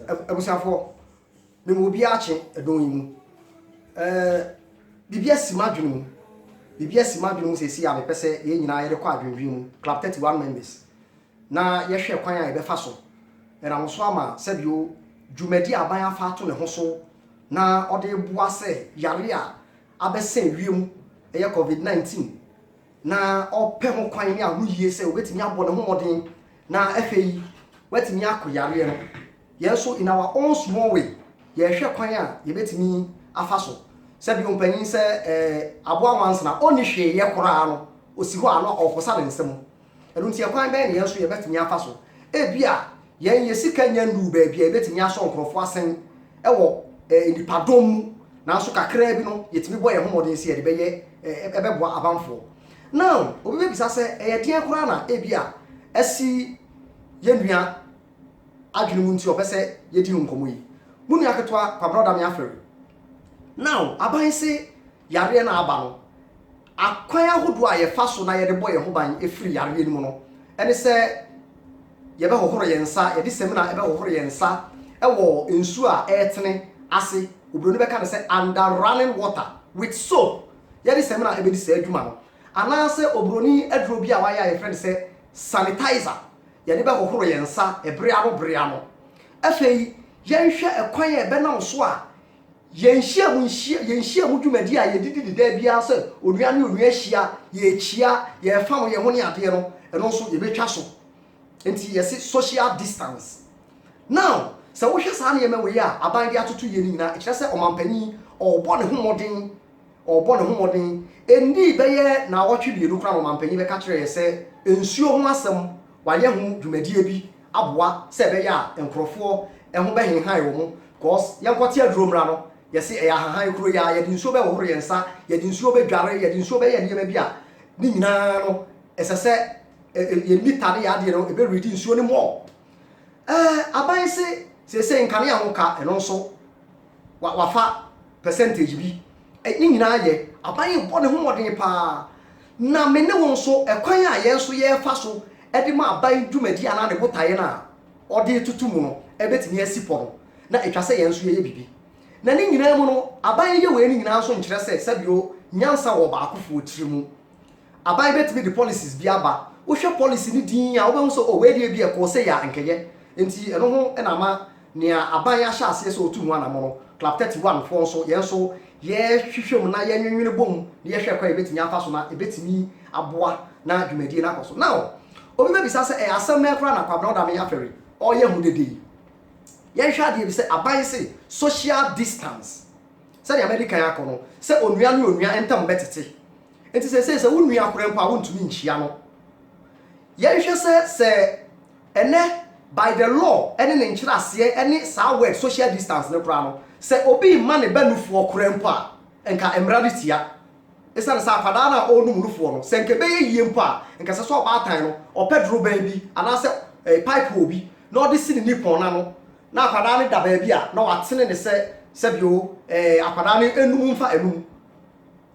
Abusafo me mo bi ache edon yi mu bibia simadwenu mu bibia simadwenu sesi ya me pese ye nyina ye rekọ adwenwen mu club 31 members na ye hwe kwan ya be fa so era mo so ama sebio dwumadi aban afa ato ne ho so na ode bua se yare a abesen wiem eye covid-19 na ope ho kwan ni ahu yie se obetimi abo ne ho modin na afei wetimi akoyare no yeso in our own small way ye hwe kwan a ye betimi afa so sebio mpanyin se abo amanse na oni hwe ye kora no osi ho ano ofosa ne nsem enu nti kwan ben yeso ye betimi afa so ebia yen ye sika nya ndu ba bia betimi aso nkrofo asen ewo nipadom na so kakra bi no yetimi boye ho modin se ye de beye ebebo abanfo now obi be bisa se ye den kora na ebia asi ye nua adwene mu nti opese ye di nkomo yi munu aketwa kwa brother me afere now aban se yare na aba no akwan ahodo a ye fa so na ye de boye ho ban efiri yare ni mu no ene se ye be hohoro ye nsa ye de semina ebe hohoro ye nsa ewo ensu a etene ase obroni be ka se under running water with soap ye de semina ebe di se adwuma no ana se obroni aduro bi a wa ya ye friend se sanitizer ye de be hohoro ye nsa ebre ano afei yen hwe ekwan e be na so a yenhia mu dwumadi a ye didi da bia se onua ne onua hia ye chia ye fam ye ho ne ade no eno so ye betwa so enti yes social distance now se wo hwe sa na ye mewe ya aban dia atoto ye ni na e kire se omampani obo ne homodin endi be ye na wotwe bi enu kra omampani be ka kire ye se ensuo ho asem wa ye ho dwumadi bi aboa se be ya enkrofo eho be henhan wo mu cause yankwati adromra no yesi eya hanhan kuro ya ye dinsuo be wohoro yensa ye dinsuo be dware ye dinsuo be ye niam bia ni nyina no esese ye mita ne ya de no e be ready nsuo ne mo aban se nkane ahoka eno so wafa percentage bi ni nyina ye aban bo ne ho modin pa na me ne won so ekwan a ye so ye fa so e de ma aban dwumadi ana ne botaye na ode tutumu no e betimi asipo no na etwa se ye nso ye bibi na ni nyina mu no aban ye we ni nyina so nkyere se sabio nyansa wo ba akofo tirimu aban betimi the policies bi aba wo hwe policy ni din a wo be so o we die bi e ko se ya nkeye enti eno ho na ma nea aban ya sha ase se otumu ana mo no club 31 fo so ye so ye hwehwem na ye nwenwene bom na ye hwe kwa e betimi afa so na e betimi aboa na dwumadi na akoso now obi be bisa se e asem me kra na kwa brother me aferi o ye hu dede yen hwa de bi se aban se social distance se the American yakono se onua ne onua entam betete enti se wonua akora mpa wontumi nchia no yen hwe se ene by the law ene ne nkyira ase ene sa word social distance ne kora no se obi ma ne banufu okora mpa enka emraditia esa sa afada na onum nufu no se nke be yie mpa enka se so obaatan no opedro ban bi ana se pipe obi na odi sini nipon na no na akwada ne da ba bia na watene ne se bio akwada ne enum mfa enum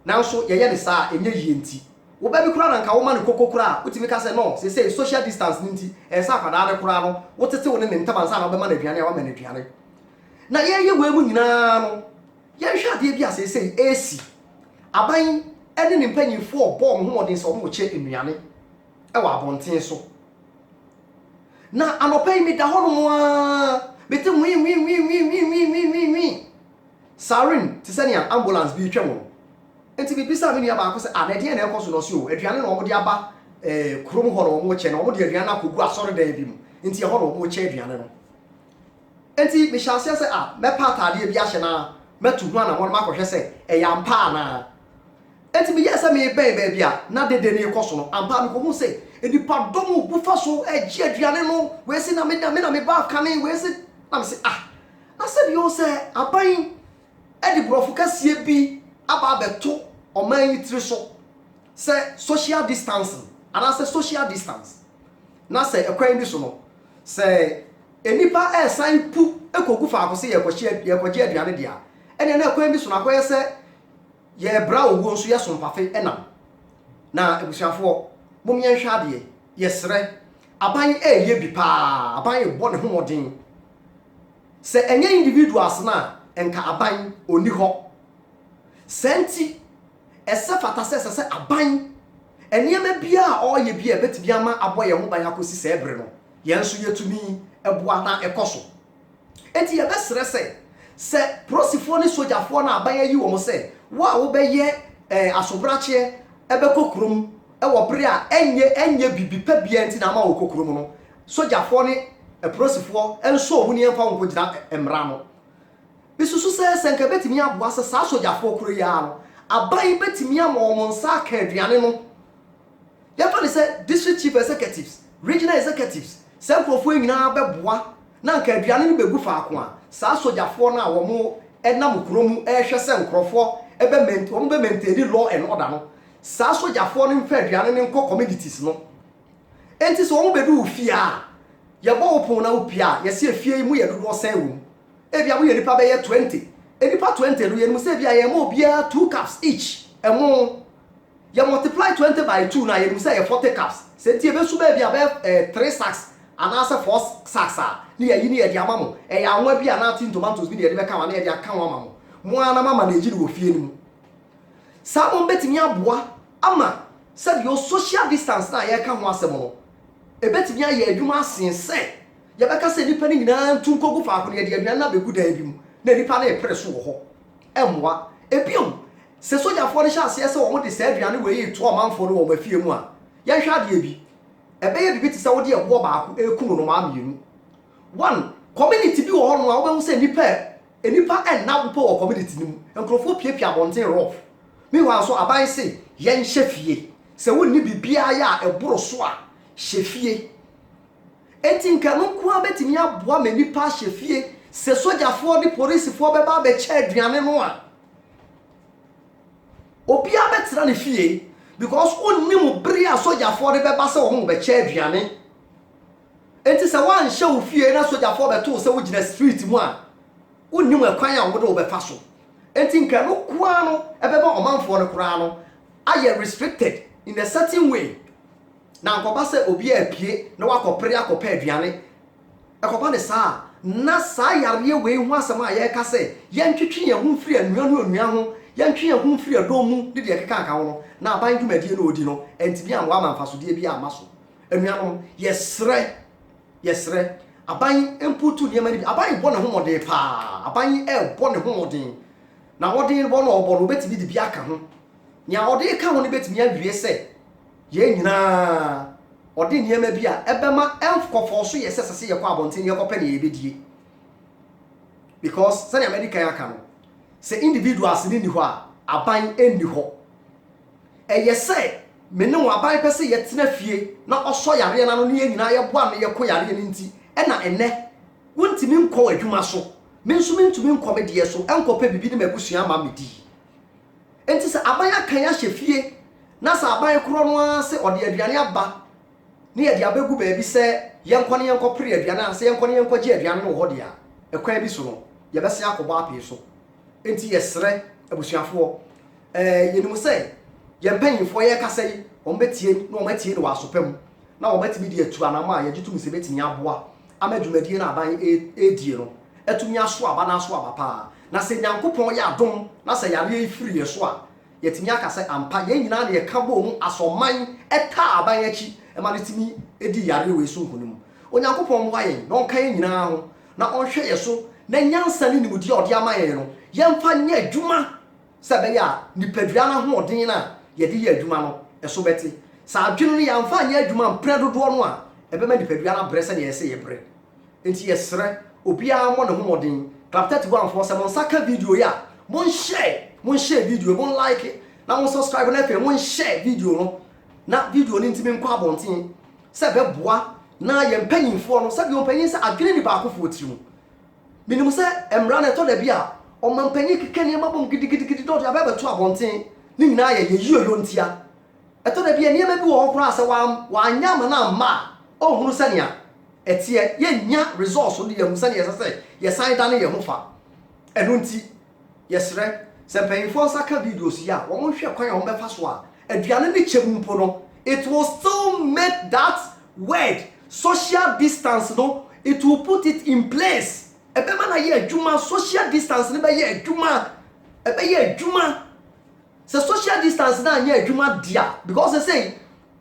na so ye ne sa enye yie nti wo ba bi kura na nka wo ma ne kokokura utimi ka se no se social distance nti sa akwada ne kura no wotete wo ne ntabansa na wo be ma na aduane a wa ma na aduane na ye we mu nyina no ye hwa de bia se AC aban ene ne mpanyimfo obo mo hodin se omo che enuane e wa abonten so na anopai mi da hono mo a beti wi siren tisania ambulance bi twemo enti bi bisa mi ni aba ko se na de na ekoso no so o aduane na omo de aba krom ho no omo che na omo de aduane akogu asore da bi mu enti ye ho no omo che aduane no enti me sha se me pa atade bi ahye na metu hu ana ho ma ko hwe se ya mpa na enti me yesa me be bia na dede ne ekoso no ampa me ko hu se enipa domu bufa so eji aduane no we se na me ba kane we se na me se na se bi o se aban edi brofu kasie bi aba beto oman yitri so se social distancing ana se social distance na se ekwan bi so no se enipa esan pu ekogu fa akose ye kwaji aduane dia ene na ekwan bi so na akoye se ye bra owo nso ye so mpafe enam na ebusuafo mom yen hwade yesre aban eye bi pa aban bo ne homodin se enye individuals na enka aban oni ho senti ese fata se aban enema bia oye bia betimi ama aboye ho ban akosi se ebre no yenso yetumi eboa na ekoso enti ye besere se prosifo ni sojafo na aban ayi wo mo se wo be ye asobrache ebe kokrom ewo bre a enye bibi pa bia enti na ma wo kokrom no sojafo ni prosifo enso omu ni emfa wo gina emra no bisusu se nka betimi aboa se sa sojafo kuro ya no aban betimi ama wo nsa ka aduane no ya fa se district chief executives regional executives senkrofo nyina beboa na nka aduane no begu faako a sa sojafo na wo mo enam kromu ehwe se nkrofo ebe maintain law and order no sa sojafo no mfa aduane ne nko communities no enti so wo bedu ofia ye bo opon na opia ye se afie mu ye dodo sen wo ebia wo ye nipa be ye 20 enipa 20 no ye mu se bia ye mo bia 2 cups each emo ye multiply 20 by 2 na ye mu se ye 40 cups se tie be su be bia be 3 sacks anasa 4 sacks a ni ye ni ye dia mamo e ya anwa bia na tin tomatoes bi de ye be ka wa na ye dia ka wa mamo mo ana mama na ejiri wo fie ni mu sa mo betimi aboa ama se yo social distance na ye ka ho asem no ebetimi aye adwuma asense ye beka se nipa ni nyina ntu nkogu faako ne ye dia aduan na begu dan bi mu na nipa na e pere so wo ho emwa ebiom se soja fo ne sha ase se wo mo de se aduane we yi to omanfo no wo mafie mu a ye hwa de bi ebe ye bibi ti se wo de ebo baako ekunu no ma mienu one community bi wo ho no a wo be hu se nipa enna wo po community ni mu enkrofo piepia bonten rough mi wa so aban se ye nhye fie se wo ni bibia ya eboro so a hye enti nka no ko abetimi aboa ma nipa hye fie se sojafo di policefo beba be che aduane no a obi abetra ne fie because onnim bere a sojafo de beba se wo mo be che aduane enti se wan hye wo fie na sojafo beto se wo gina street mu a onnim akwan a wo de wo be fa so enti nka no ko ano ebeba omanfo no kura no aye restricted in a certain way na nkoba se obi apie na wakopere akopa aduane akopa ne saa na saa yare we hu asema ye ka se ye ntwetwe ye hu firi anua no anua ho ye ntwe ye hu firi adomu de de keka aka ho na aban dwumadie no odi no entimi anwa manfaso de bi amaso anua no yesre aban emputu de mani aban bo ne homode pa aban bo ne homode na wode bo no obo no betimi de bi aka ho nya wode ka ho ne betimi awie se ye nyina odi niema bi a ebema emfkofo so ye sesese ye kwa abonten ye kope ne ye bedie because sani America ya ka no se individuals ni ho a aban enni ho eye se me ne wa aban pese ye tena fie na oso yare na no ne ye nyina ye boa no ye ko yare ni nti ena enne wontimi nko adwuma so me nso me ntumi nko me de so enkope bibi ne magusua ma medi enti se aban akan ya hye fie na sa aban kro no ase ode aduane aba ne ye de abegu ba bi se yenko ne yenko pre aduane ase yenko ne yenko je aduane no ho de a ekwan bi so no ye bese akoba ape so enti yesre abusuafo yenimu se ye mpanyimfo ye kasai o metie no o metie no wasopam na o metimi de atu anama ye gitum se betimi aboa amadwumadie na aban edie no etumi aso aba na aso aba pa na se nyankopon ye adom na se yare efiri ye so a yetimi akase ampa ye nyina na ye ka bo mu asoman eta aban achi e ma letimi edi yare we so nkunim onyankopon wa ye na onka ye nyina ho na onhwe ye so na nyansa ni nimudi ode ama ye no ye mfa nya adwuma sebe ya nipadua na ho odin na ye de ye adwuma no eso beti sa adwunu ya mfa nya adwuma mpre dodo no a ebe ma nipadua na brese na ye se ye bre enti ye sre obi a mo ne ho odin claptet go anfo se mon saka video ya mon share video mon like na mon subscribe na fe mon share video no na video ni ntimi nkwa abonten se be boa na ye mpanyimfo no se be ompanyin se adwene ni ba akofo tiru minim se emra na to da bia o mampanyin kekane mabom gidigidi do ya be beto abonten ni nyina ye yiyo ntia eto da bia niema bi wo ho kora se wa anya ma na ma o hunu se nia etie ye nya resource no ye hu se nia se ye san da na ye hu fa enu nti yesre se mpanyimfo saka videos ya wo hwe kwan ya wo be fa so a aduane ni chemumpo no it will still make that word social distance no it will put it in place ebe ma na ye adwuma social distance ne be ye adwuma ebe ye adwuma se social distance na ye adwuma dia because they say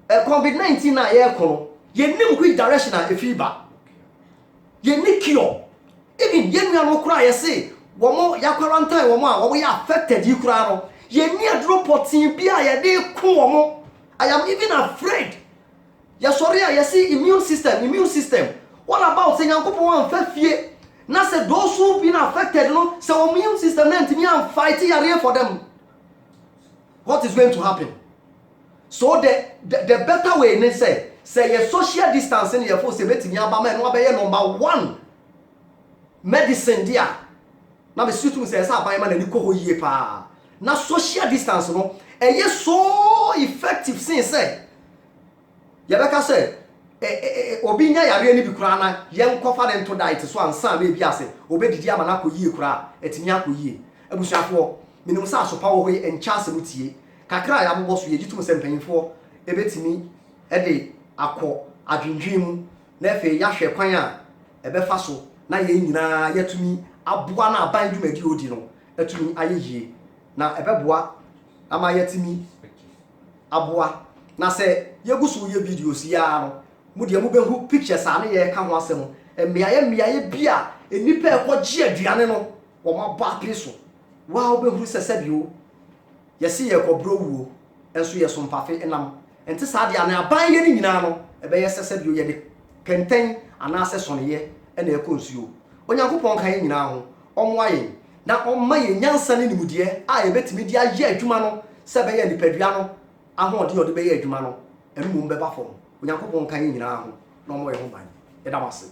COVID-19 na ye kono ye nim which direction na efiba ye ni cure even ye nua no kura ye say womo ya quarantine womo a wo ye affected yi kura no ye ni adro potin bia ye de ku womo. I am even afraid. Ya sorry, you see immune system. What about saying Yankopo one fefie? Na say those who been affected, no, so immune system then to me and fighting area for them. What is going to happen? So the better way they say your social distancing your force bet me abama no be number 1 medicine dia. Na be suit me say aban ma na ni ko yie pa. Na social distance no so effective since say yabeka say obi nya yare ni bi kura na yen kofa den to diet so ansan na bi ase obedidi ama na koyie kura etimi akoyie abusuafo minum sa so pa wo hoye enchance mutie kakra ya bobo so yegitum se mpanyimfo ebetimi de akọ adwendwem na efe ya hwe kwan a ebefa so na ye nyina yatumi aboa na aban dwumadi odi no etumi ayeyie na ebeboa ama yatimi aboa na se yegusu ye videos ya no mu de mu behu pictures ane ye ka ho asem emiaye bia enipa ekogye aduane no wo ma ba peso wa obehu sesebio yesi ye kobro wuo enso ye so mpafe enam enti saade ane aban ye ni nyina no ebe ye sesebio ye de kenten ana se sonye ena ekonsuo onyankopon kan ye nyina ho omwa ye na omma ye nyansa ne nimudie a ebetimi dia ye adwuma no se be ye nipadua no ahode ode be ye adwuma no enu mu beba fom onyankopon kan ye nyina ho na omwa ye ho ban ye da wase